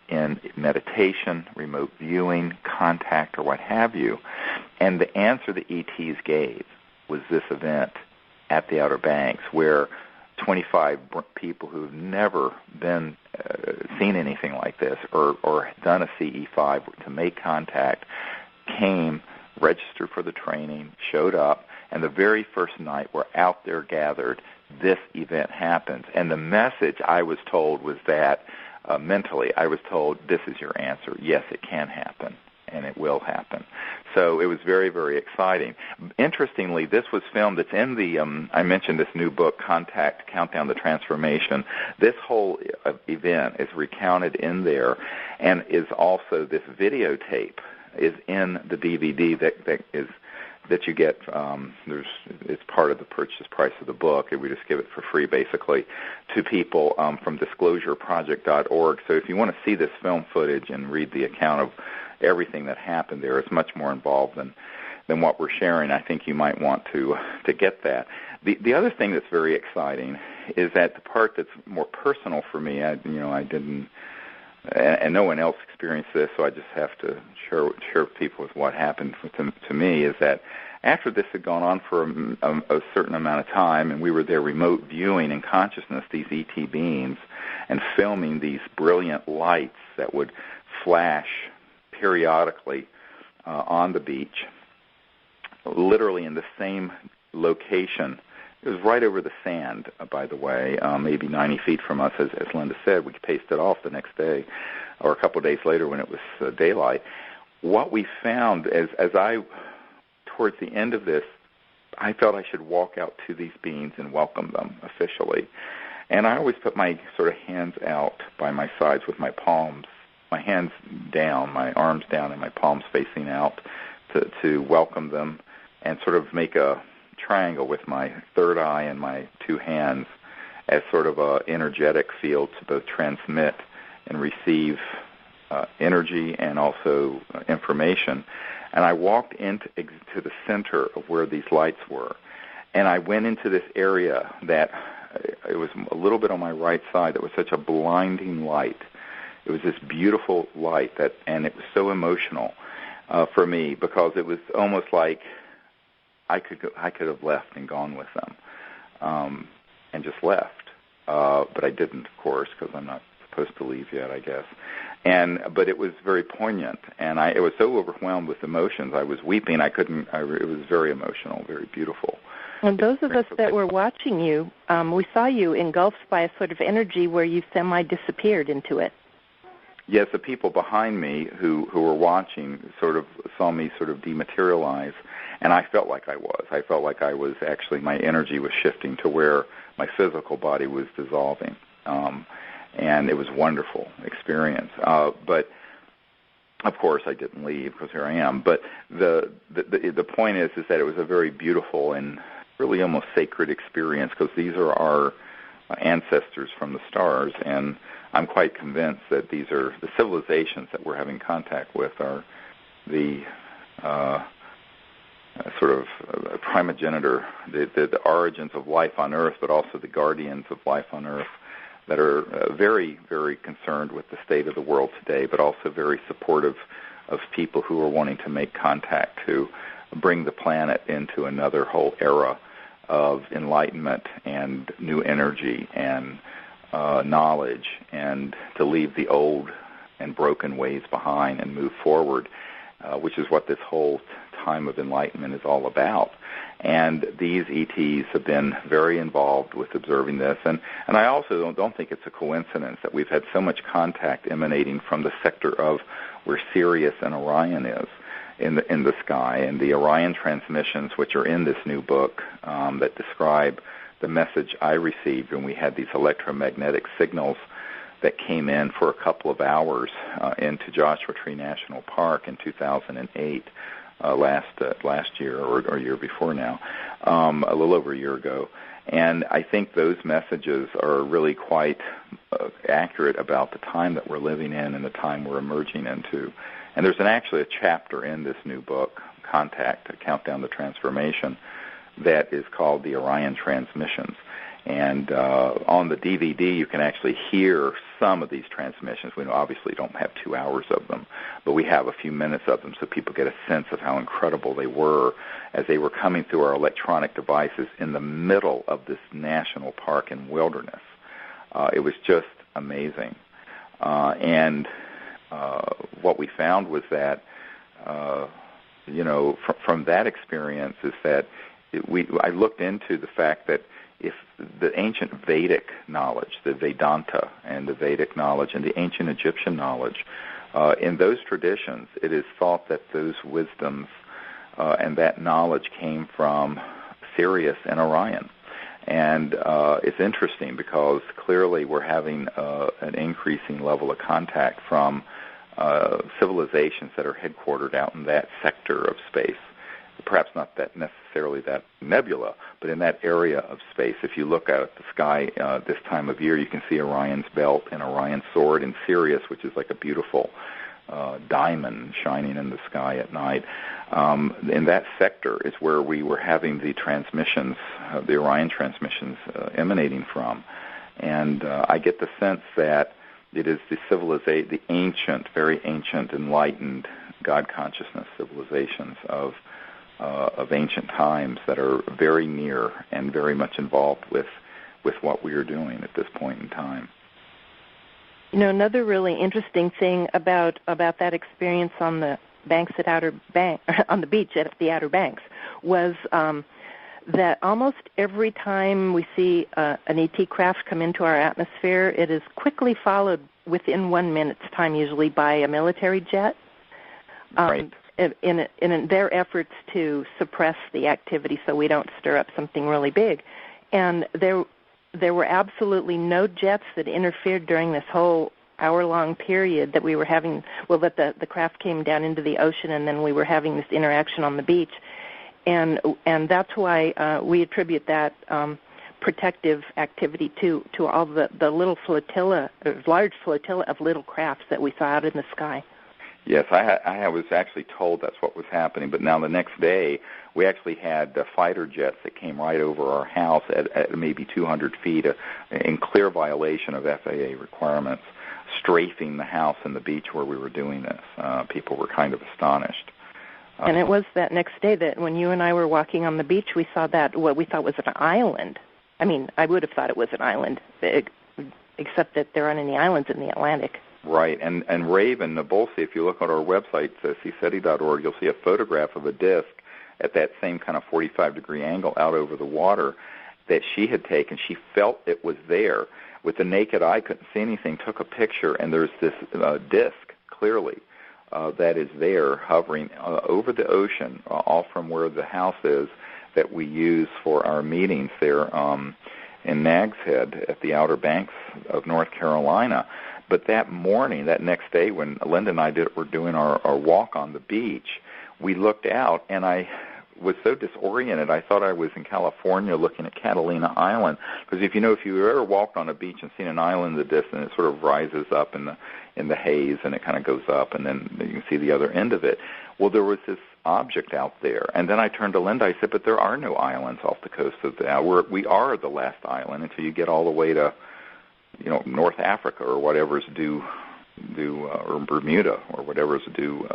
in meditation, remote viewing, contact, or what have you? And the answer the ETs gave was this event at the Outer Banks, where 25 people who've never been seen anything like this or done a CE5 to make contact came, registered for the training, showed up, and the very first night we're out there gathered, this event happens. And the message I was told was that mentally I was told, this is your answer. Yes, it can happen, and it will happen. So it was very, very exciting. Interestingly, this was filmed. It's in the, I mentioned this new book, Contact, Countdown to Transformation. This whole event is recounted in there, and is also this videotape is in the DVD that you get. It's part of the purchase price of the book, and we just give it for free, basically, to people from disclosureproject.org. So if you want to see this film footage and read the account of everything that happened there, it's much more involved than what we're sharing. I think you might want to get that. The other thing that's very exciting is that the part that's more personal for me, I didn't, and no one else experienced this, so I just have to share with people with what happened to me, is that after this had gone on for a certain amount of time, and we were there remote viewing in consciousness these ET beams and filming these brilliant lights that would flash periodically on the beach, literally in the same location. It was right over the sand, by the way, maybe 90 feet from us, as Linda said. We pasted off the next day, or a couple of days later when it was daylight. What we found, as I, towards the end of this, I felt I should walk out to these beings and welcome them officially. And I always put my sort of hands out by my sides with my palms, my hands down, my arms down, and my palms facing out to welcome them, and sort of make a triangle with my third eye and my two hands as sort of a energetic field to both transmit and receive energy and also information. And I walked into the center of where these lights were, and I went into this area that it was a little bit on my right side that was such a blinding light. It was this beautiful light and it was so emotional for me, because it was almost like I could have left and gone with them, and just left. But I didn't, of course, because I'm not supposed to leave yet, I guess. But it was very poignant, and I was so overwhelmed with emotions. I was weeping. It was very emotional, very beautiful. And those of us that were watching you, we saw you engulfed by a sort of energy where you semi-disappeared into it. Yes, the people behind me who were watching sort of saw me sort of dematerialize, and I felt like I was. I felt like I was actually, my energy was shifting to where my physical body was dissolving, and it was a wonderful experience. But of course, I didn't leave, because here I am. But the point is that it was a very beautiful and really almost sacred experience, because these are our ancestors from the stars, and I'm quite convinced that these are the civilizations that we're having contact with are the sort of primogenitor, the origins of life on Earth, but also the guardians of life on Earth that are very, very concerned with the state of the world today, but also very supportive of people who are wanting to make contact to bring the planet into another whole era of enlightenment and new energy and knowledge, and to leave the old and broken ways behind and move forward, which is what this whole time of enlightenment is all about. And these ETs have been very involved with observing this. And I also don't think it's a coincidence that we've had so much contact emanating from the sector of where Sirius and Orion is in the sky. And the Orion transmissions, which are in this new book, that describe the message I received when we had these electromagnetic signals that came in for a couple of hours into Joshua Tree National Park in 2008, last year or year before now, a little over a year ago. And I think those messages are really quite accurate about the time that we're living in and the time we're emerging into. And there's actually a chapter in this new book, Contact, Countdown to Transformation, that is called the Orion Transmissions. And on the DVD, you can actually hear some of these transmissions. We obviously don't have 2 hours of them, but we have a few minutes of them so people get a sense of how incredible they were as they were coming through our electronic devices in the middle of this national park and wilderness. It was just amazing. And what we found was that, from that experience is that I looked into the fact that if the ancient Vedic knowledge, the Vedanta and the Vedic knowledge and the ancient Egyptian knowledge, in those traditions, it is thought that those wisdoms and that knowledge came from Sirius and Orion. And it's interesting because clearly we're having an increasing level of contact from civilizations that are headquartered out in that sector of space. Perhaps not that necessarily that nebula, but in that area of space. If you look out at the sky this time of year, you can see Orion's belt and Orion's sword and Sirius, which is like a beautiful diamond shining in the sky at night. In that sector is where we were having the transmissions, the Orion transmissions emanating from. And I get the sense that it is the ancient, very ancient, enlightened God consciousness civilizations of ancient times that are very near and very much involved with what we are doing at this point in time. Another really interesting thing about that experience on the banks at on the beach at the Outer Banks was that almost every time we see an ET craft come into our atmosphere, it is quickly followed within 1 minute's time, usually by a military jet. Right. In their efforts to suppress the activity so we don't stir up something really big. And there were absolutely no jets that interfered during this whole hour-long period that we were having, that the craft came down into the ocean and then we were having this interaction on the beach. And that's why we attribute that protective activity to all the little large flotilla of little crafts that we saw out in the sky. Yes, I was actually told that's what was happening, but now the next day we actually had fighter jets that came right over our house at maybe 200 feet in clear violation of FAA requirements, strafing the house and the beach where we were doing this. People were kind of astonished. And it was that next day that when you and I were walking on the beach, we saw that what we thought was an island. I mean, I would have thought it was an island, except that there aren't any islands in the Atlantic. Right, and Raven Nabulsi, if you look on our website, CSETI.org, you'll see a photograph of a disc at that same kind of 45-degree angle out over the water that she had taken. She felt it was there. With the naked eye, couldn't see anything, took a picture, and there's this disc, clearly, that is there hovering over the ocean, all from where the house is that we use for our meetings there in Nags Head at the Outer Banks of North Carolina. But that morning, that next day, when Linda and I were doing our walk on the beach, we looked out, and I was so disoriented, I thought I was in California looking at Catalina Island. Because if you ever walked on a beach and seen an island in the distance, it sort of rises up in the haze, and it kind of goes up, and then you can see the other end of it. Well, there was this object out there. And then I turned to Linda, I said, but there are no islands off the coast of we are the last island until you get all the way to North Africa or whatever's due or Bermuda or whatever's due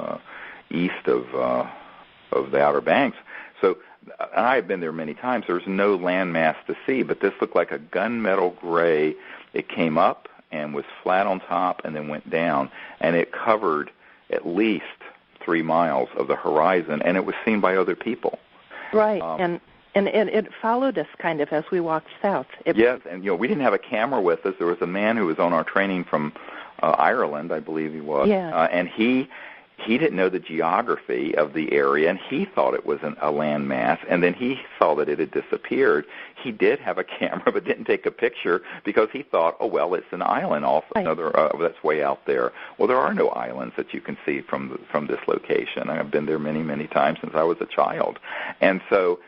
east of the Outer Banks. So, and I have been there many times. There's no landmass to see, but this looked like a gunmetal gray. It came up and was flat on top and then went down, and it covered at least 3 miles of the horizon, and it was seen by other people. Right, and it followed us kind of as we walked south. Yes, and we didn't have a camera with us. There was a man who was on our training from Ireland, I believe he was, and he didn't know the geography of the area, and he thought it was a land mass, and then he saw that it had disappeared. He did have a camera but didn't take a picture because he thought, it's an island also, that's way out there. Well, there are no islands that you can see from this location. I've been there many, many times since I was a child. And so,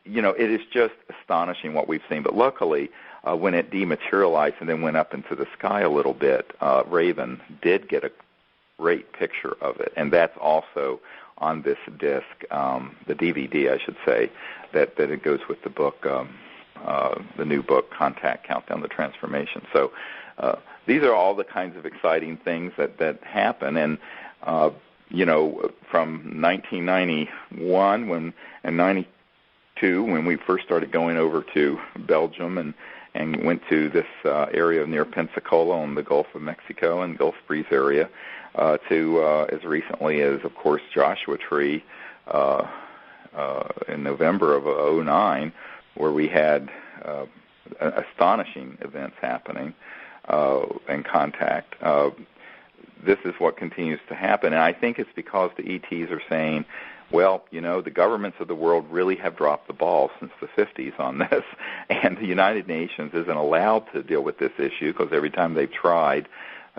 it is just astonishing what we've seen. But luckily, when it dematerialized and then went up into the sky a little bit, Raven did get a great picture of it, and that's also on this disc, the DVD, I should say, that it goes with the book, the new book, Contact, Countdown to Transformation. So these are all the kinds of exciting things that happen. And, from 1991 and 92, when we first started going over to Belgium and went to this area near Pensacola on the Gulf of Mexico and Gulf Breeze area, to as recently as, of course, Joshua Tree in November of 2009, where we had astonishing events happening and contact. This is what continues to happen, and I think it's because the ETs are saying, well, the governments of the world really have dropped the ball since the 50s on this, and the United Nations isn't allowed to deal with this issue because every time they've tried,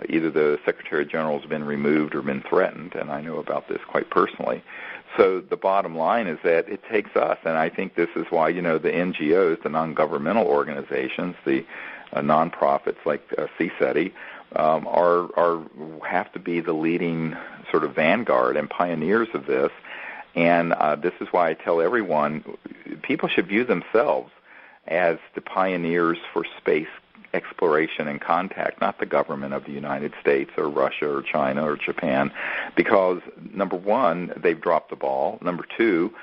either the Secretary General has been removed or been threatened, and I know about this quite personally. So the bottom line is that it takes us, and I think this is why, the NGOs, the non-governmental organizations, the nonprofits like CSETI, have to be the leading sort of vanguard and pioneers of this. And this is why I tell everyone, people should view themselves as the pioneers for space exploration and contact, not the government of the United States or Russia or China or Japan, because, number one, they've dropped the ball. Number two,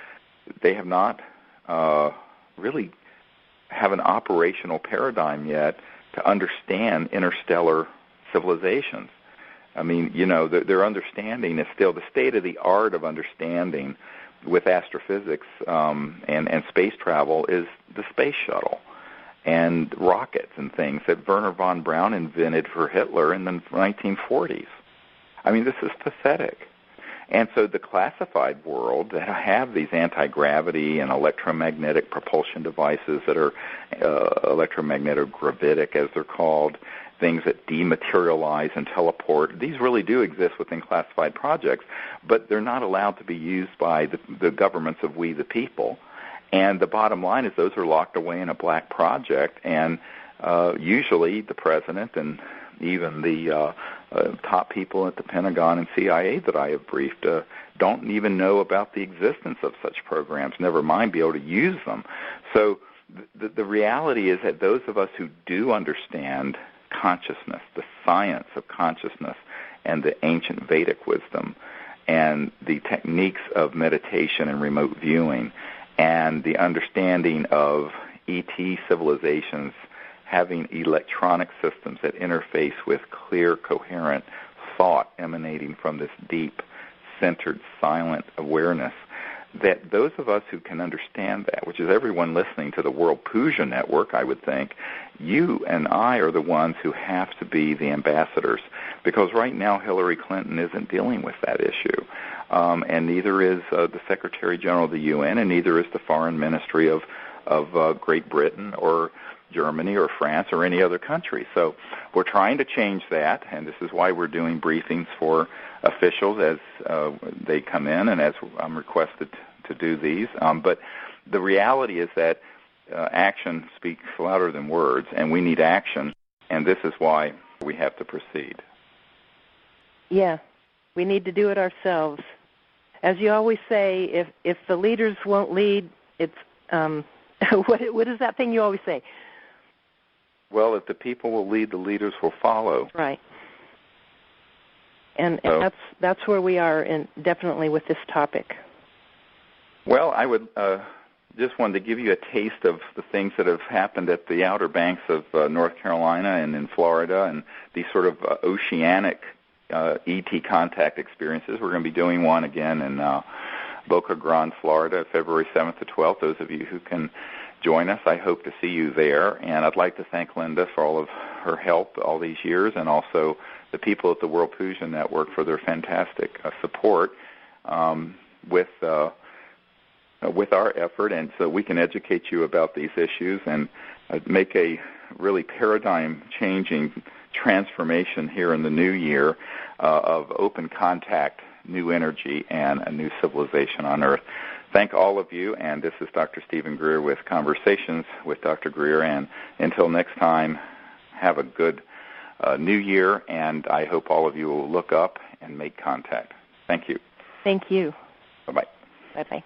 they have not really have an operational paradigm yet to understand interstellar civilizations. I mean, their understanding is still the state-of-the-art of understanding with astrophysics and space travel is the space shuttle and rockets and things that Werner von Braun invented for Hitler in the 1940s. I mean, this is pathetic. And so the classified world that have these anti-gravity and electromagnetic propulsion devices that are electromagnetic gravitic, as they're called, things that dematerialize and teleport, these really do exist within classified projects, but they're not allowed to be used by the governments of we the people. And the bottom line is those are locked away in a black project, and usually the president and even the top people at the Pentagon and CIA that I have briefed don't even know about the existence of such programs, never mind be able to use them. So the reality is that those of us who do understand consciousness, the science of consciousness, and the ancient Vedic wisdom, and the techniques of meditation and remote viewing, and the understanding of ET civilizations having electronic systems that interface with clear, coherent thought emanating from this deep, centered, silent awareness, that those of us who can understand that, which is everyone listening to the World Puja Network, I would think, you and I are the ones who have to be the ambassadors, because right now Hillary Clinton isn't dealing with that issue, and neither is the Secretary General of the UN, and neither is the Foreign Ministry of Great Britain or Germany or France or any other country. So we're trying to change that, and this is why we're doing briefings for officials as they come in and as I'm requested to do these. But the reality is that action speaks louder than words, and we need action, and this is why we have to proceed. Yeah, we need to do it ourselves. As you always say, if the leaders won't lead, it's what is that thing you always say? Well, if the people will lead, the leaders will follow. Right. And that's where we are, definitely with this topic. Well, I would just wanted to give you a taste of the things that have happened at the Outer Banks of North Carolina and in Florida, and these sort of oceanic ET contact experiences. We're going to be doing one again in Boca Grande, Florida, February 7th to 12th. Those of you who can join us, I hope to see you there. And I'd like to thank Linda for all of her help all these years, and also the people at the World Puja Network for their fantastic support with our effort, and so we can educate you about these issues and make a really paradigm-changing transformation here in the new year of open contact, new energy, and a new civilization on Earth. Thank all of you, and this is Dr. Stephen Greer with Conversations with Dr. Greer, and until next time, have a good new year, and I hope all of you will look up and make contact. Thank you. Thank you. Bye-bye. Bye-bye.